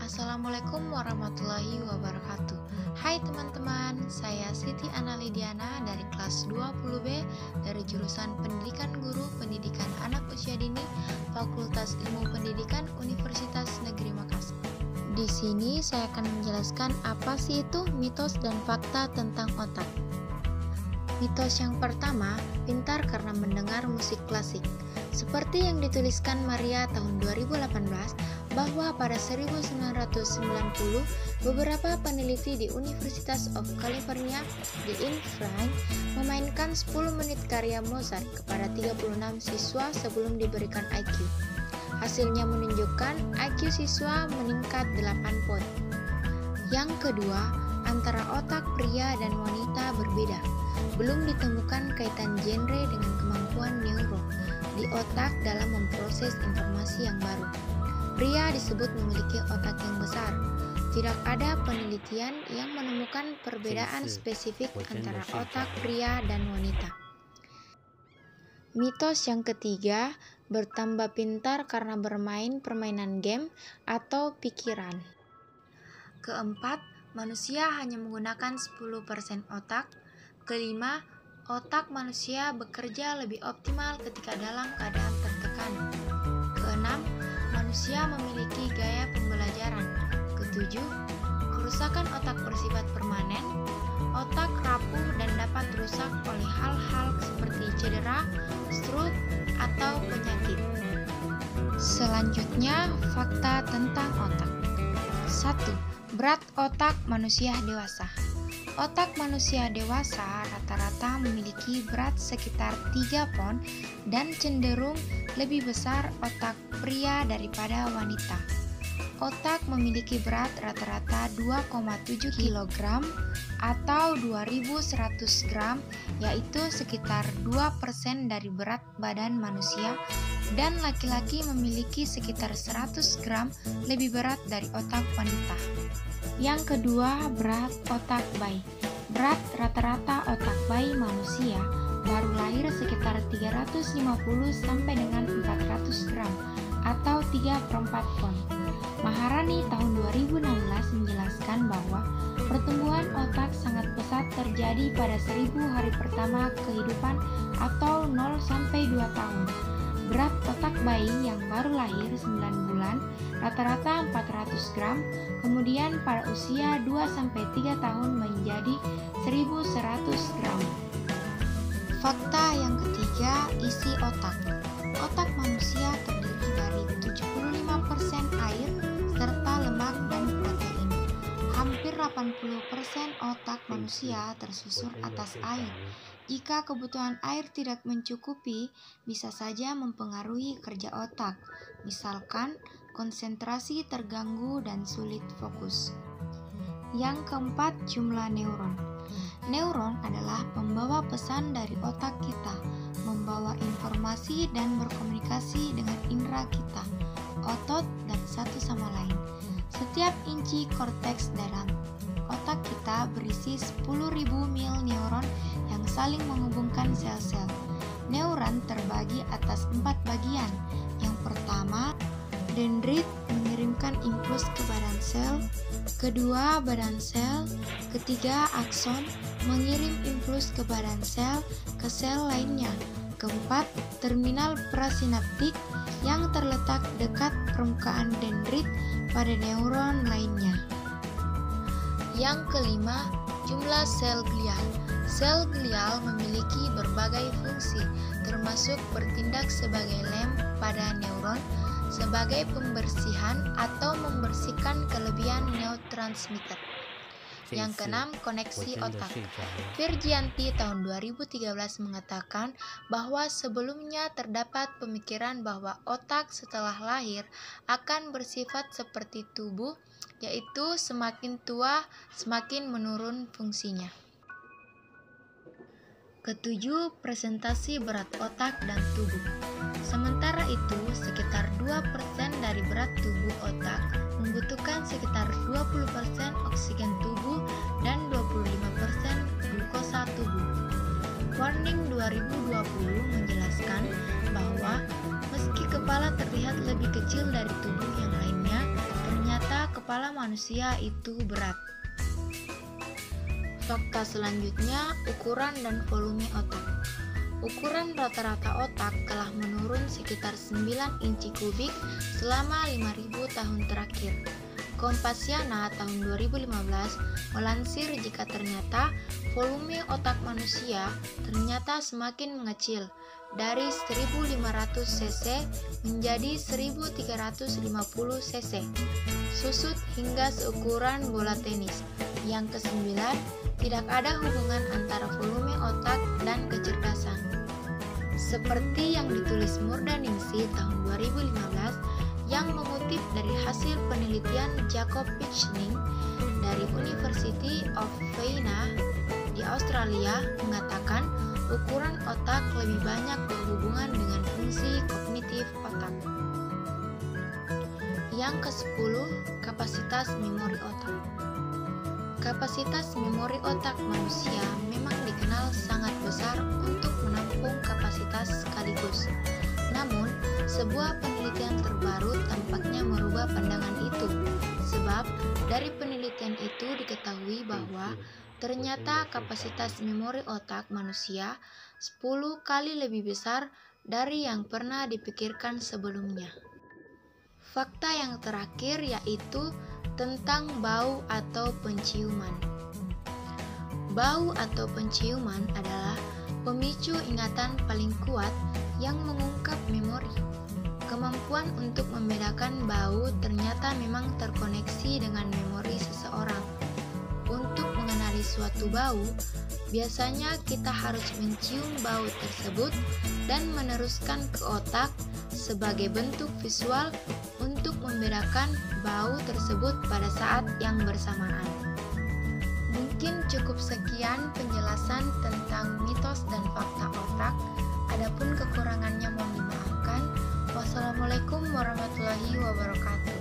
Assalamualaikum warahmatullahi wabarakatuh. Hai teman-teman, saya Siti Analidiana dari kelas 20B dari jurusan Pendidikan Guru Pendidikan Anak Usia Dini Fakultas Ilmu Pendidikan Universitas Negeri Makassar. Di sini saya akan menjelaskan apa sih itu mitos dan fakta tentang otak. Mitos yang pertama, pintar karena mendengar musik klasik. Seperti yang dituliskan Maria tahun 2018, bahwa pada 1990, beberapa peneliti di University of California di Irvine memainkan 10 menit karya Mozart kepada 36 siswa sebelum diberikan IQ. Hasilnya menunjukkan IQ siswa meningkat 8 poin. Yang kedua, antara otak pria dan wanita berbeda. Belum ditemukan kaitan genre dengan kemampuan neuron di otak dalam memproses informasi yang baru. Pria disebut memiliki otak yang besar. Tidak ada penelitian yang menemukan perbedaan spesifik antara otak pria dan wanita. Mitos yang ketiga, bertambah pintar karena bermain permainan game atau pikiran. Keempat, manusia hanya menggunakan 10% otak. Kelima, otak manusia bekerja lebih optimal ketika dalam keadaan tertekan. Keenam, manusia memiliki gaya pembelajaran. Ketujuh, kerusakan otak bersifat permanen. Otak rapuh dan dapat rusak oleh hal-hal seperti cedera, stroke, atau penyakit. Selanjutnya, fakta tentang otak. 1. Berat otak manusia dewasa. Otak manusia dewasa rata-rata memiliki berat sekitar 3 pon dan cenderung lebih besar otak pria daripada wanita. Otak memiliki berat rata-rata 2,7 kg atau 2100 gram, yaitu sekitar 2% dari berat badan manusia, dan laki-laki memiliki sekitar 100 gram lebih berat dari otak wanita. Yang kedua, berat otak bayi. Berat rata-rata otak bayi manusia baru lahir sekitar 350 sampai dengan 400 gram atau 3/4 pon. Maharani tahun 2016 menjelaskan bahwa pertumbuhan otak sangat pesat terjadi pada 1000 hari pertama kehidupan atau 0 sampai 2 tahun. Berat otak bayi yang baru lahir 9 bulan rata-rata 400 gram, kemudian pada usia 2-3 tahun menjadi 1100 gram. Fakta yang ketiga, isi otak. Otak manusia terdiri dari 75% air serta lemak dan protein. Hampir 80% otak manusia tersusun atas air. Jika kebutuhan air tidak mencukupi, bisa saja mempengaruhi kerja otak. Misalkan, konsentrasi terganggu dan sulit fokus. Yang keempat, jumlah neuron. Neuron adalah pembawa pesan dari otak kita, membawa informasi dan berkomunikasi dengan indera kita, otot, dan satu sama lain. Setiap inci korteks dalam otak kita berisi 10.000 mil neuron yang saling menghubungkan sel-sel. Neuron terbagi atas 4 bagian. Yang pertama, dendrit mengirimkan impuls ke badan sel. Kedua, badan sel. Ketiga, akson mengirim impuls ke badan sel ke sel lainnya. Keempat, terminal prasinaptik yang terletak dekat permukaan dendrit pada neuron lainnya. Yang kelima, jumlah sel glial. Sel glial memiliki berbagai fungsi, termasuk bertindak sebagai lem pada neuron, sebagai pembersihan atau membersihkan kelebihan neurotransmitter. Yang keenam, koneksi otak. Virgianti tahun 2013 mengatakan bahwa sebelumnya terdapat pemikiran bahwa otak setelah lahir akan bersifat seperti tubuh, yaitu semakin tua semakin menurun fungsinya. Ketujuh, presentasi berat otak dan tubuh. Sementara itu, sekitar 2% dari berat tubuh otak membutuhkan sekitar 20% oksigen tubuh dan 25% glukosa tubuh. Warning 2020 menjelaskan bahwa meski kepala terlihat lebih kecil dari tubuh yang lainnya, ternyata kepala manusia itu berat. Fakta selanjutnya, ukuran dan volume otak. Ukuran rata-rata otak telah menurun sekitar 9 inci kubik selama 5.000 tahun terakhir. Kompasiana tahun 2015 melansir jika ternyata volume otak manusia ternyata semakin mengecil dari 1.500 cc menjadi 1.350 cc, susut hingga seukuran bola tenis. Yang kesembilan, tidak ada hubungan antara volume otak dan kecerdasan. Seperti yang ditulis Murdaningsih tahun 2015 yang mengutip dari hasil penelitian Jacob Pichling dari University of Vienna di Australia mengatakan ukuran otak lebih banyak berhubungan dengan fungsi kognitif otak. Yang ke-10, kapasitas memori otak. Kapasitas memori otak manusia memang dikenal sangat besar untuk menampung kapasitas sekaligus. Namun, sebuah penelitian terbaru tampaknya merubah pandangan itu, sebab dari penelitian itu diketahui bahwa ternyata kapasitas memori otak manusia 10 kali lebih besar dari yang pernah dipikirkan sebelumnya. Fakta yang terakhir yaitu tentang bau atau penciuman. Bau atau penciuman adalah pemicu ingatan paling kuat yang mengungkap memori. Kemampuan untuk membedakan bau ternyata memang terkoneksi dengan memori seseorang. Untuk mengenali suatu bau, biasanya kita harus mencium bau tersebut dan meneruskan ke otak sebagai bentuk visual untuk membedakan bau tersebut pada saat yang bersamaan. Mungkin cukup sekian penjelasan tentang mitos dan fakta otak. Adapun kekurangannya mohon dimaafkan. Wassalamualaikum warahmatullahi wabarakatuh.